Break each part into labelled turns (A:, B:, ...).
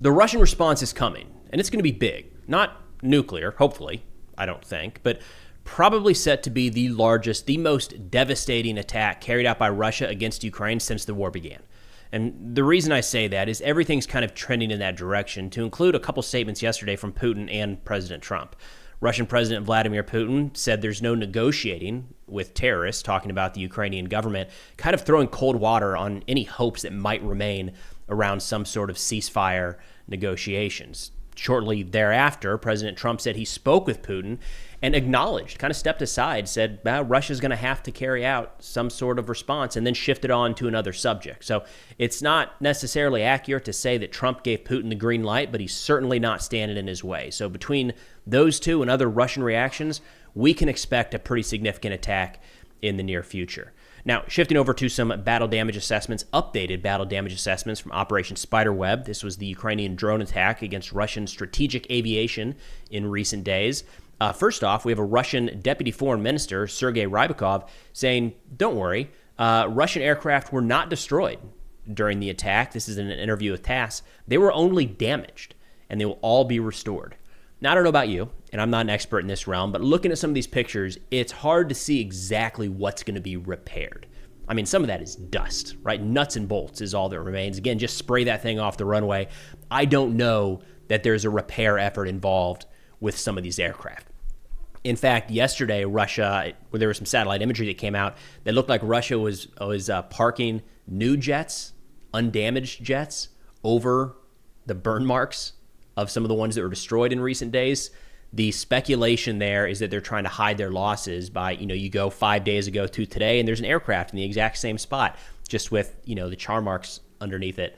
A: The Russian response is coming, and it's going to be big. Not nuclear, hopefully, I don't think, but probably set to be the largest, the most devastating attack carried out by Russia against Ukraine since the war began. And the reason I say that is everything's kind of trending in that direction, to include a couple statements yesterday from Putin and President Trump. Russian President Vladimir Putin said there's no negotiating with terrorists, talking about the Ukrainian government, kind of throwing cold water on any hopes that might remain around some sort of ceasefire negotiations. Shortly thereafter, President Trump said he spoke with Putin and acknowledged, kind of stepped aside, said Russia's going to have to carry out some sort of response, and then shifted on to another subject. So it's not necessarily accurate to say that Trump gave Putin the green light, but he's certainly not standing in his way. So between those two and other Russian reactions, we can expect a pretty significant attack in the near future. Now, shifting over to some battle damage assessments, updated battle damage assessments from Operation Spiderweb. This was the Ukrainian drone attack against Russian strategic aviation in recent days. First off, we have a Russian deputy foreign minister, Sergei Rybakov, saying, don't worry, Russian aircraft were not destroyed during the attack. This is in an interview with TASS. They were only damaged, and they will all be restored. Now, I don't know about you, and I'm not an expert in this realm, but looking at some of these pictures, it's hard to see exactly what's going to be repaired. I mean, some of that is dust, right? Nuts and bolts is all that remains. Again, just spray that thing off the runway. I don't know that there's a repair effort involved with some of these aircraft. In fact, yesterday, Russia, there was some satellite imagery that came out that looked like Russia was parking new jets, undamaged jets, over the burn marks of some of the ones that were destroyed in recent days. The speculation there is that they're trying to hide their losses by, you go 5 days ago to today, and there's an aircraft in the exact same spot, just with, the char marks underneath it.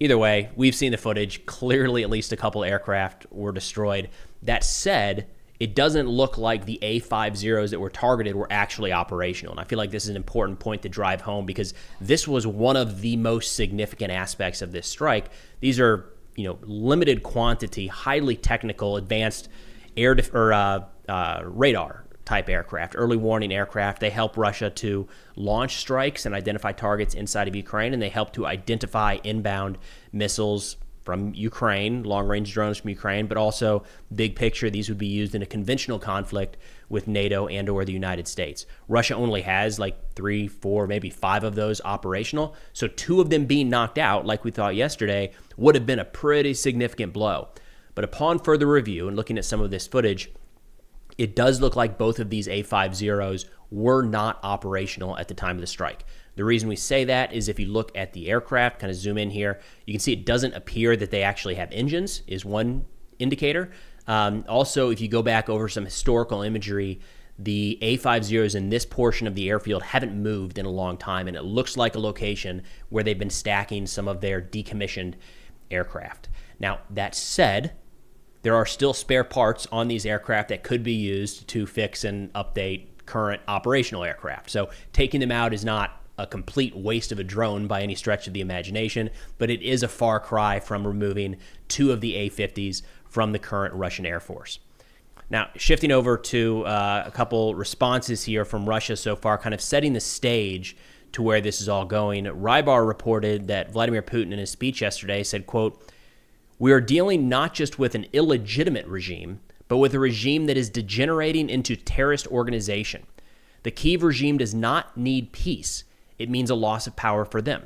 A: Either way, we've seen the footage. Clearly, at least a couple aircraft were destroyed. That said, it doesn't look like the A-50s that were targeted were actually operational. And I feel like this is an important point to drive home, because this was one of the most significant aspects of this strike. These are, limited quantity, highly technical, advanced radar type aircraft, early warning aircraft. They help Russia to launch strikes and identify targets inside of Ukraine, and they help to identify inbound missiles from Ukraine, long-range drones from Ukraine, but also, big picture, these would be used in a conventional conflict with NATO and or the United States. Russia only has like 3, 4, maybe 5 of those operational, so 2 of them being knocked out, like we thought yesterday, would have been a pretty significant blow. But upon further review and looking at some of this footage, it does look like both of these A-50s were not operational at the time of the strike. The reason we say that is if you look at the aircraft, kind of zoom in here, you can see it doesn't appear that they actually have engines, is one indicator. Also, if you go back over some historical imagery, the A-50s in this portion of the airfield haven't moved in a long time, and it looks like a location where they've been stacking some of their decommissioned aircraft. Now, that said, there are still spare parts on these aircraft that could be used to fix and update current operational aircraft. So taking them out is not a complete waste of a drone by any stretch of the imagination, but it is a far cry from removing 2 of the A-50s from the current Russian Air Force. Now, shifting over to a couple responses here from Russia so far, kind of setting the stage to where this is all going. Rybar reported that Vladimir Putin in his speech yesterday said, quote, "We are dealing not just with an illegitimate regime, but with a regime that is degenerating into terrorist organization. The Kyiv regime does not need peace. It means a loss of power for them.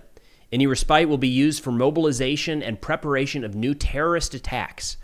A: Any respite will be used for mobilization and preparation of new terrorist attacks.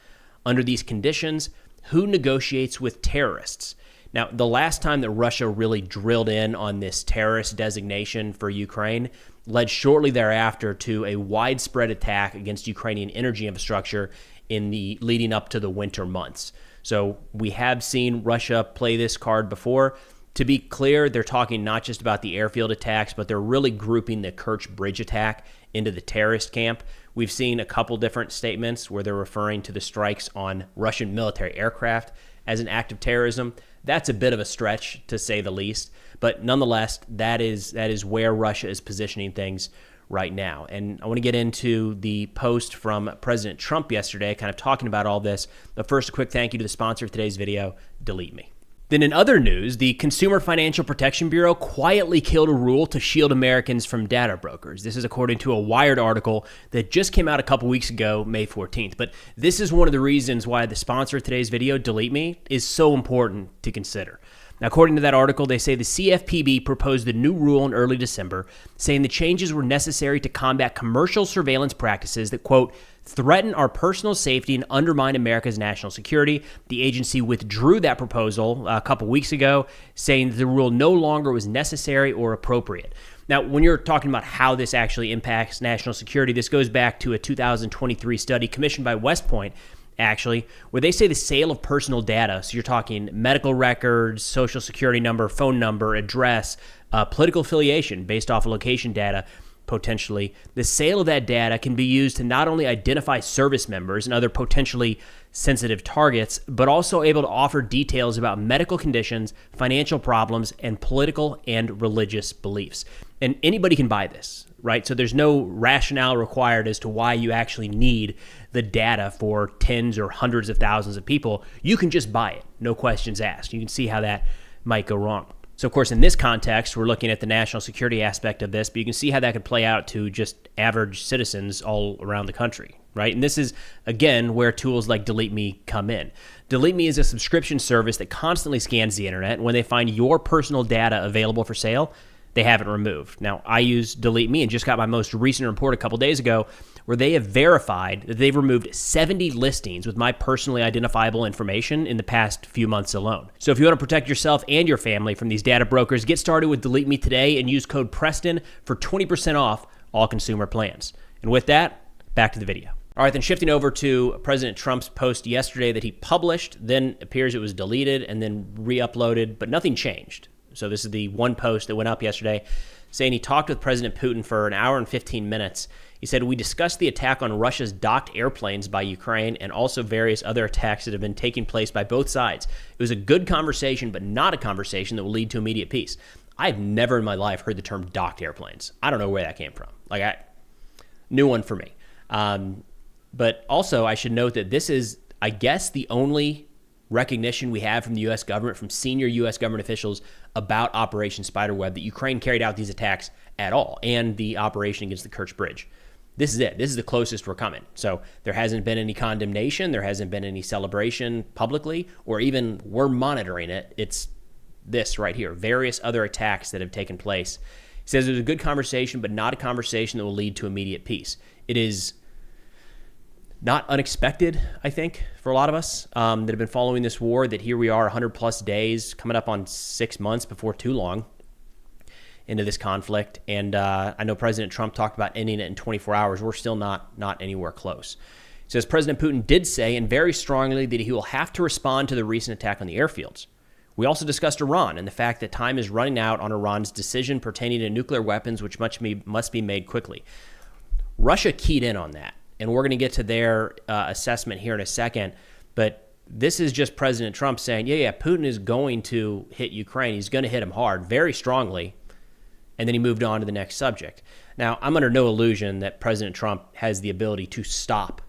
A: Under these conditions, who negotiates with terrorists?" Now, the last time that Russia really drilled in on this terrorist designation for Ukraine led shortly thereafter to a widespread attack against Ukrainian energy infrastructure in the leading up to the winter months. So we have seen Russia play this card before. To be clear, they're talking not just about the airfield attacks, but they're really grouping the Kerch Bridge attack into the terrorist camp. We've seen a couple different statements where they're referring to the strikes on Russian military aircraft as an act of terrorism. That's a bit of a stretch, to say the least. But nonetheless, that is where Russia is positioning things right now. And I want to get into the post from President Trump yesterday, kind of talking about all this. But first, a quick thank you to the sponsor of today's video, Delete Me. Then in other news, the Consumer Financial Protection Bureau quietly killed a rule to shield Americans from data brokers. This is according to a Wired article that just came out a couple weeks ago, May 14th. But this is one of the reasons why the sponsor of today's video, Delete Me, is so important to consider. Now, according to that article, they say the CFPB proposed the new rule in early December, saying the changes were necessary to combat commercial surveillance practices that, quote, threaten our personal safety and undermine America's national security. The agency withdrew that proposal a couple weeks ago, saying that the rule no longer was necessary or appropriate. Now, when you're talking about how this actually impacts national security, this goes back to a 2023 study commissioned by West Point, actually, where they say the sale of personal data, so you're talking medical records, social security number, phone number, address, political affiliation based off of location data, potentially, the sale of that data can be used to not only identify service members and other potentially sensitive targets, but also able to offer details about medical conditions, financial problems, and political and religious beliefs. And anybody can buy this, right? So there's no rationale required as to why you actually need the data for tens or hundreds of thousands of people. You can just buy it, no questions asked. You can see how that might go wrong. So, of course, in this context, we're looking at the national security aspect of this, but you can see how that could play out to just average citizens all around the country, right? And this is, again, where tools like Delete Me come in. Delete Me is a subscription service that constantly scans the internet, and when they find your personal data available for sale, they have it removed. Now, I use Delete Me and just got my most recent report a couple days ago where they have verified that they've removed 70 listings with my personally identifiable information in the past few months alone. So if you want to protect yourself and your family from these data brokers, get started with Delete Me today and use code Preston for 20% off all consumer plans. And with that, back to the video. All right, then shifting over to President Trump's post yesterday that he published, then appears it was deleted and then re-uploaded, but nothing changed. So this is the one post that went up yesterday saying he talked with President Putin for an hour and 15 minutes. He said, we discussed the attack on Russia's docked airplanes by Ukraine and also various other attacks that have been taking place by both sides. It was a good conversation, but not a conversation that will lead to immediate peace. I've never in my life heard the term docked airplanes. I don't know where that came from. New one for me. But also I should note that this is, I guess, the only recognition we have from the U.S. government, from senior U.S. government officials about Operation Spiderweb, that Ukraine carried out these attacks at all, and the operation against the Kerch Bridge. This is it. This is the closest we're coming. So there hasn't been any condemnation. There hasn't been any celebration publicly, or even we're monitoring it. It's this right here, various other attacks that have taken place. He says it was a good conversation, but not a conversation that will lead to immediate peace. It is not unexpected, I think, for a lot of us that have been following this war, that here we are 100 plus days, coming up on 6 months before too long into this conflict. And I know President Trump talked about ending it in 24 hours. We're still not anywhere close. He says President Putin did say, and very strongly, that he will have to respond to the recent attack on the airfields. We also discussed Iran and the fact that time is running out on Iran's decision pertaining to nuclear weapons, which must be made quickly. Russia keyed in on that. And we're going to get to their assessment here in a second. But this is just President Trump saying, yeah, Putin is going to hit Ukraine. He's going to hit him hard, very strongly. And then he moved on to the next subject. Now, I'm under no illusion that President Trump has the ability to stop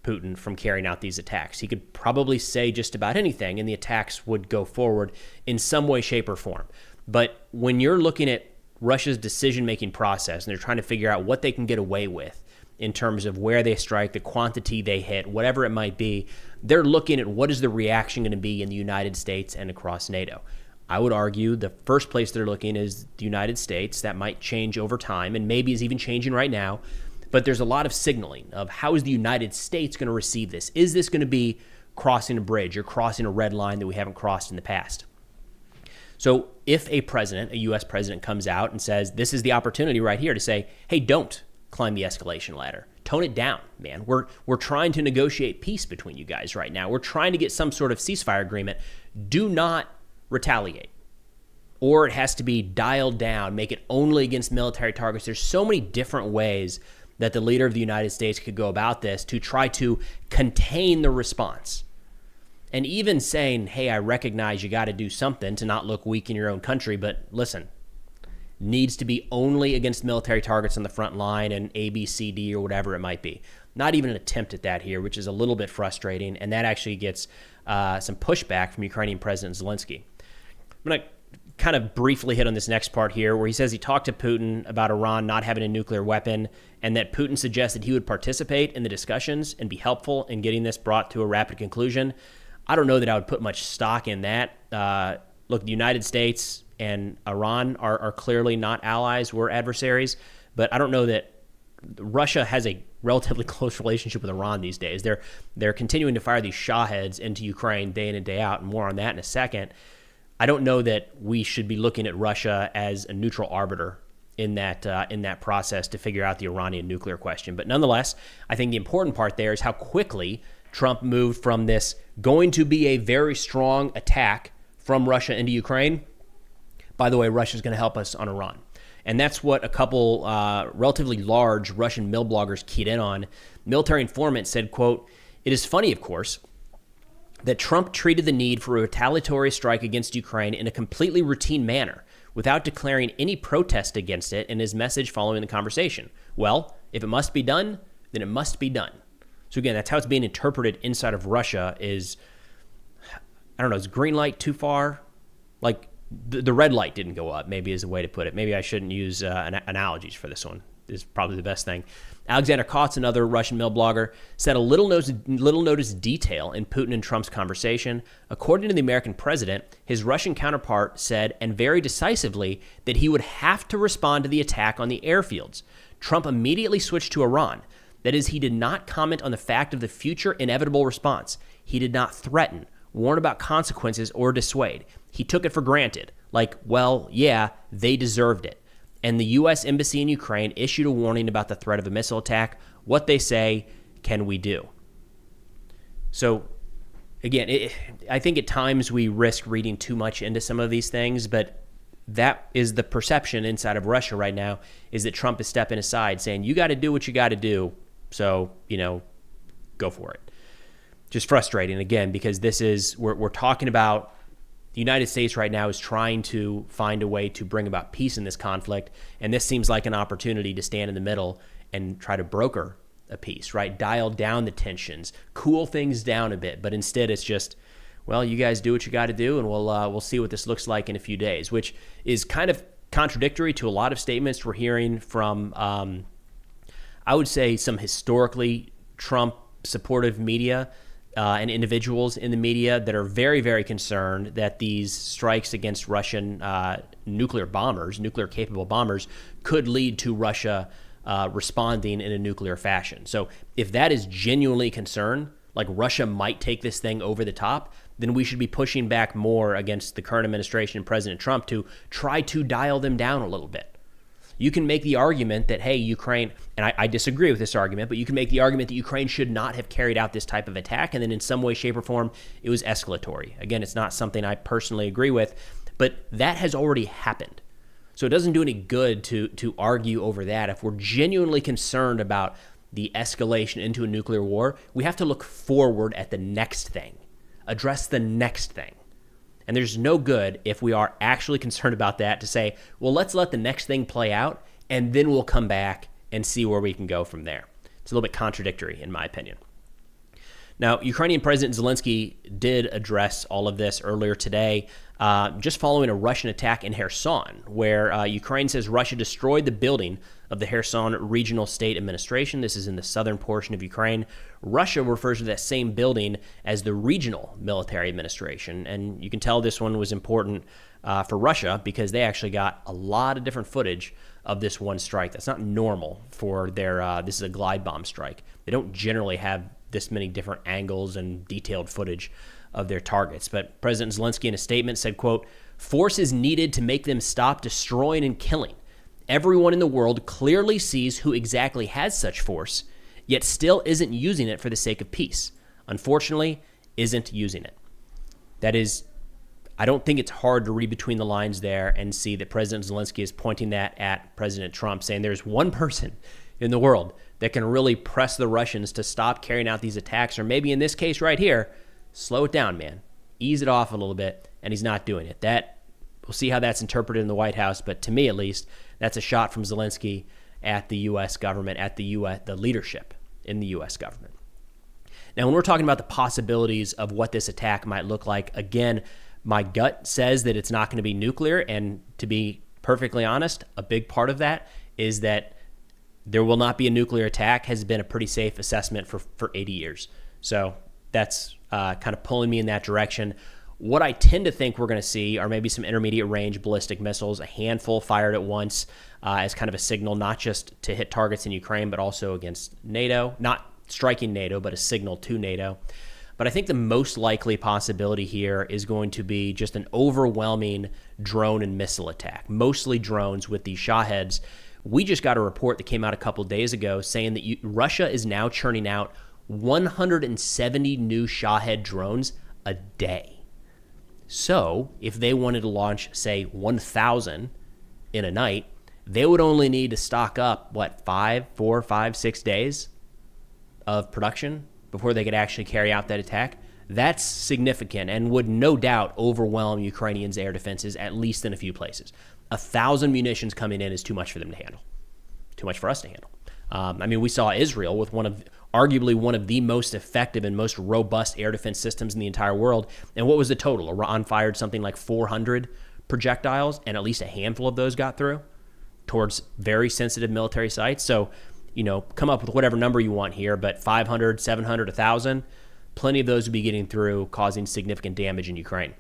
A: Putin from carrying out these attacks. He could probably say just about anything, and the attacks would go forward in some way, shape, or form. But when you're looking at Russia's decision-making process, and they're trying to figure out what they can get away with, in terms of where they strike, the quantity they hit, whatever it might be, they're looking at what is the reaction going to be in the United States and across NATO. I would argue the first place they're looking is the United States. That might change over time and maybe is even changing right now. But there's a lot of signaling of how is the United States going to receive this? Is this going to be crossing a bridge or crossing a red line that we haven't crossed in the past? So if a president, a U.S. president, comes out and says, this is the opportunity right here to say, hey, don't climb the escalation ladder. Tone it down, man. We're trying to negotiate peace between you guys right now. We're trying to get some sort of ceasefire agreement. Do not retaliate. Or it has to be dialed down, make it only against military targets. There's so many different ways that the leader of the United States could go about this to try to contain the response. And even saying, hey, I recognize you got to do something to not look weak in your own country, but listen, needs to be only against military targets on the front line and A, B, C, D, or whatever it might be. Not even an attempt at that here, which is a little bit frustrating, and that actually gets some pushback from Ukrainian President Zelensky. I'm going to kind of briefly hit on this next part here, where he says he talked to Putin about Iran not having a nuclear weapon, and that Putin suggested he would participate in the discussions and be helpful in getting this brought to a rapid conclusion. I don't know that I would put much stock in that. Look, the United States and Iran are clearly not allies. We're adversaries. But I don't know that Russia has a relatively close relationship with Iran these days. They're continuing to fire these shahheads into Ukraine day in and day out, and more on that in a second. I don't know that we should be looking at Russia as a neutral arbiter in that process to figure out the Iranian nuclear question. But nonetheless, I think the important part there is how quickly Trump moved from this going to be a very strong attack from Russia into Ukraine. By the way, Russia's going to help us on Iran. And that's what a couple relatively large Russian mill bloggers keyed in on. Military informant said, quote, "It is funny, of course, that Trump treated the need for a retaliatory strike against Ukraine in a completely routine manner without declaring any protest against it in his message following the conversation. Well, if it must be done, then it must be done." So again, that's how it's being interpreted inside of Russia is, I don't know, is green light too far? Like the red light didn't go up, maybe is a way to put it. Maybe I shouldn't use analogies for this one. Is probably the best thing. Alexander Kotz, another Russian mill blogger, said a little notice detail in Putin and Trump's conversation. According to the American president, his Russian counterpart said, and very decisively, that he would have to respond to the attack on the airfields. Trump immediately switched to Iran. That is, he did not comment on the fact of the future inevitable response. He did not threaten, warn about consequences, or dissuade. He took it for granted. Like, well, yeah, they deserved it. And the U.S. Embassy in Ukraine issued a warning about the threat of a missile attack. What they say, can we do? So, again, I think at times we risk reading too much into some of these things, but that is the perception inside of Russia right now, is that Trump is stepping aside saying, you got to do what you got to do, so, go for it. Just frustrating, again, because this is, we're talking about the United States right now is trying to find a way to bring about peace in this conflict, and this seems like an opportunity to stand in the middle and try to broker a peace, right? Dial down the tensions, cool things down a bit, but instead it's just, well, you guys do what you got to do, and we'll see what this looks like in a few days, which is kind of contradictory to a lot of statements we're hearing from, I would say, some historically Trump-supportive media and individuals in the media that are very, very concerned that these strikes against Russian nuclear-capable bombers, could lead to Russia responding in a nuclear fashion. So if that is genuinely concern, like Russia might take this thing over the top, then we should be pushing back more against the current administration and President Trump to try to dial them down a little bit. You can make the argument that, hey, Ukraine, and I disagree with this argument, but you can make the argument that Ukraine should not have carried out this type of attack, and then in some way, shape, or form, it was escalatory. Again, it's not something I personally agree with, but that has already happened. So it doesn't do any good to argue over that. If we're genuinely concerned about the escalation into a nuclear war, we have to look forward at the next thing, address the next thing. And there's no good if we are actually concerned about that to say, well, let's let the next thing play out, and then we'll come back and see where we can go from there. It's a little bit contradictory, in my opinion. Now, Ukrainian President Zelensky did address all of this earlier today, just following a Russian attack in Kherson, where Ukraine says Russia destroyed the building of the Kherson Regional State Administration. This is in the southern portion of Ukraine. Russia refers to that same building as the Regional Military Administration, and you can tell this one was important for Russia because they actually got a lot of different footage of this one strike. That's not normal for their, this is a glide bomb strike. They don't generally have this many different angles and detailed footage of their targets. But President Zelensky in a statement said, quote, "Force is needed to make them stop destroying and killing. Everyone in the world clearly sees who exactly has such force, yet still isn't using it for the sake of peace. Unfortunately, isn't using it." That is, I don't think it's hard to read between the lines there and see that President Zelensky is pointing that at President Trump, saying there's one person in the world that can really press the Russians to stop carrying out these attacks, or maybe in this case right here, slow it down, man. Ease it off a little bit, and he's not doing it. That, we'll see how that's interpreted in the White House, but to me at least, that's a shot from Zelensky at the U.S. government, at the leadership in the U.S. government. Now, when we're talking about the possibilities of what this attack might look like, again, My gut says that it's not going to be nuclear. And to be perfectly honest, a big part of that is that there will not be a nuclear attack has been a pretty safe assessment for 80 years. So that's kind of pulling me in that direction. What I tend to think we're going to see are maybe some intermediate range ballistic missiles, a handful fired at once as kind of a signal, not just to hit targets in Ukraine, but also against NATO, not striking NATO, but a signal to NATO. But I think the most likely possibility here is going to be just an overwhelming drone and missile attack, mostly drones with these Shaheds. We just got a report that came out a couple days ago saying that Russia is now churning out 170 new Shahed drones a day. So if they wanted to launch, say, 1,000 in a night, they would only need to stock up, 4, 5, 6 days of production before they could actually carry out that attack. That's significant and would no doubt overwhelm Ukrainians' air defenses, at least in a few places. 1,000 munitions coming in is too much for them to handle, too much for us to handle. We saw Israel with arguably one of the most effective and most robust air defense systems in the entire world. And what was the total? Iran fired something like 400 projectiles, and at least a handful of those got through towards very sensitive military sites. So, come up with whatever number you want here, but 500, 700, 1,000, plenty of those would be getting through, causing significant damage in Ukraine.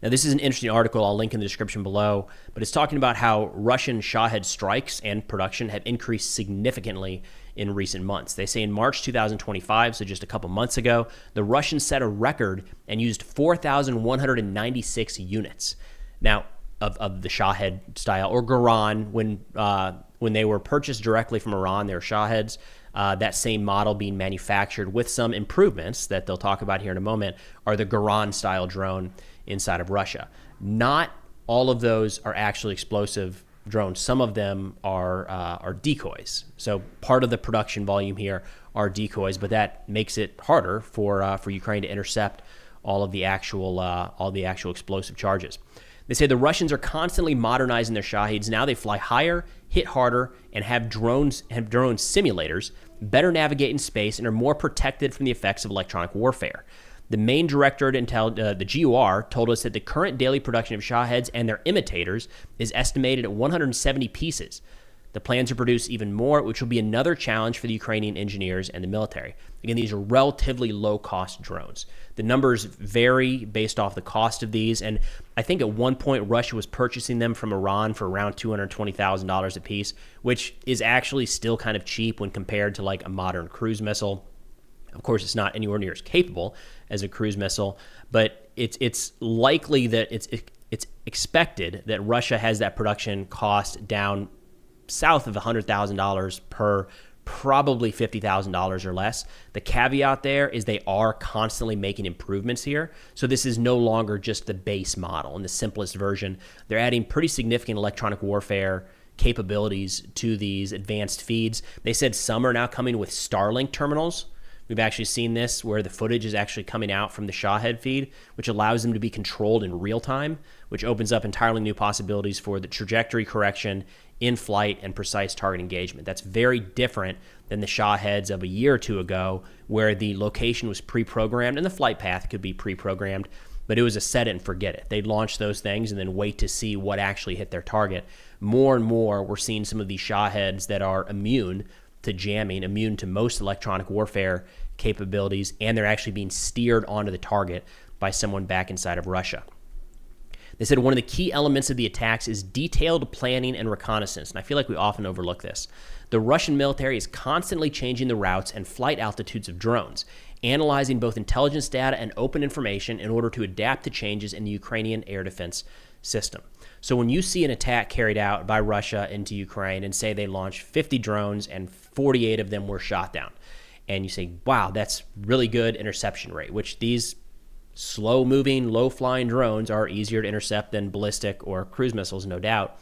A: Now, this is an interesting article I'll link in the description below, but it's talking about how Russian Shahed strikes and production have increased significantly in recent months. They say in March 2025, so just a couple months ago, the Russians set a record and used 4,196 units. Now, of the Shahed style, or Garan, when they were purchased directly from Iran, they were Shaheds. That same model being manufactured with some improvements that they'll talk about here in a moment are the Garan-style drone inside of Russia. Not all of those are actually explosive drones. Some of them are decoys. So part of the production volume here are decoys, but that makes it harder for Ukraine to intercept all the actual explosive charges. They say the Russians are constantly modernizing their Shaheds. Now they fly higher, hit harder, and have drone simulators, better navigate in space, and are more protected from the effects of electronic warfare. The main director at the GUR told us that the current daily production of Shaheds and their imitators is estimated at 170 pieces. The plans to produce even more, which will be another challenge for the Ukrainian engineers and the military. Again, these are relatively low-cost drones. The numbers vary based off the cost of these, and I think at one point Russia was purchasing them from Iran for around $220,000 a piece, which is actually still kind of cheap when compared to like a modern cruise missile. Of course, it's not anywhere near as capable as a cruise missile, but it's likely that it's expected that Russia has that production cost down south of $100,000 per, probably $50,000 or less. The caveat there is they are constantly making improvements here. So this is no longer just the base model and the simplest version. They're adding pretty significant electronic warfare capabilities to these advanced feeds. They said some are now coming with Starlink terminals. We've actually seen this where the footage is actually coming out from the Shahed feed, which allows them to be controlled in real time, which opens up entirely new possibilities for the trajectory correction in flight and precise target engagement. That's very different than the Shaheds of a year or two ago, where the location was pre-programmed and the flight path could be pre-programmed, but it was a set it and forget it. They'd launch those things and then wait to see what actually hit their target. More and more, we're seeing some of these Shaheds that are immune to jamming, immune to most electronic warfare capabilities, and they're actually being steered onto the target by someone back inside of Russia. They said one of the key elements of the attacks is detailed planning and reconnaissance, and I feel like we often overlook this. The Russian military is constantly changing the routes and flight altitudes of drones, analyzing both intelligence data and open information in order to adapt to changes in the Ukrainian air defense system. So when you see an attack carried out by Russia into Ukraine and say they launched 50 drones and 48 of them were shot down, and you say, wow, that's really good interception rate, which these slow-moving, low-flying drones are easier to intercept than ballistic or cruise missiles, no doubt.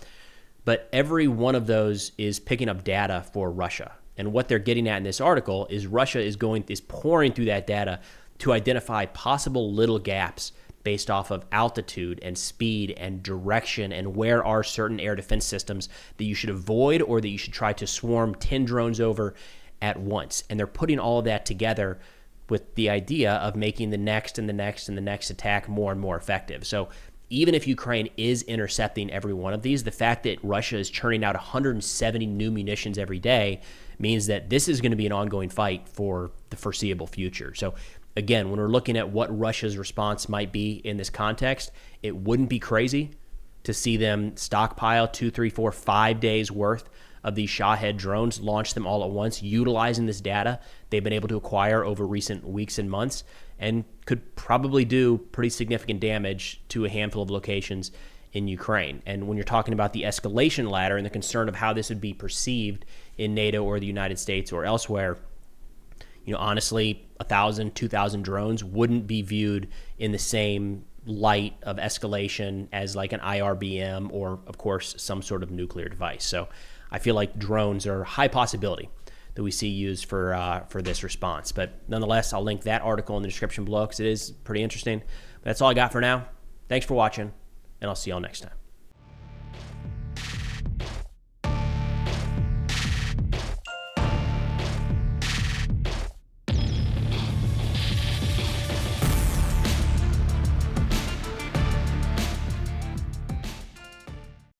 A: But every one of those is picking up data for Russia. And what they're getting at in this article is Russia is pouring through that data to identify possible little gaps based off of altitude and speed and direction and where are certain air defense systems that you should avoid or that you should try to swarm 10 drones over at once. And they're putting all of that together with the idea of making the next and the next and the next attack more and more effective. So even if Ukraine is intercepting every one of these, the fact that Russia is churning out 170 new munitions every day means that this is going to be an ongoing fight for the foreseeable future. So again, when we're looking at what Russia's response might be in this context, it wouldn't be crazy to see them stockpile 2, 3, 4, 5 days worth of these Shahed drones, launch them all at once, utilizing this data they've been able to acquire over recent weeks and months, and could probably do pretty significant damage to a handful of locations in Ukraine. And when you're talking about the escalation ladder and the concern of how this would be perceived in NATO or the United States or elsewhere, honestly, 1,000, 2,000 drones wouldn't be viewed in the same light of escalation as like an IRBM or, of course, some sort of nuclear device. So I feel like drones are a high possibility that we see used for this response. But nonetheless, I'll link that article in the description below because it is pretty interesting. But that's all I got for now. Thanks for watching, and I'll see y'all next time.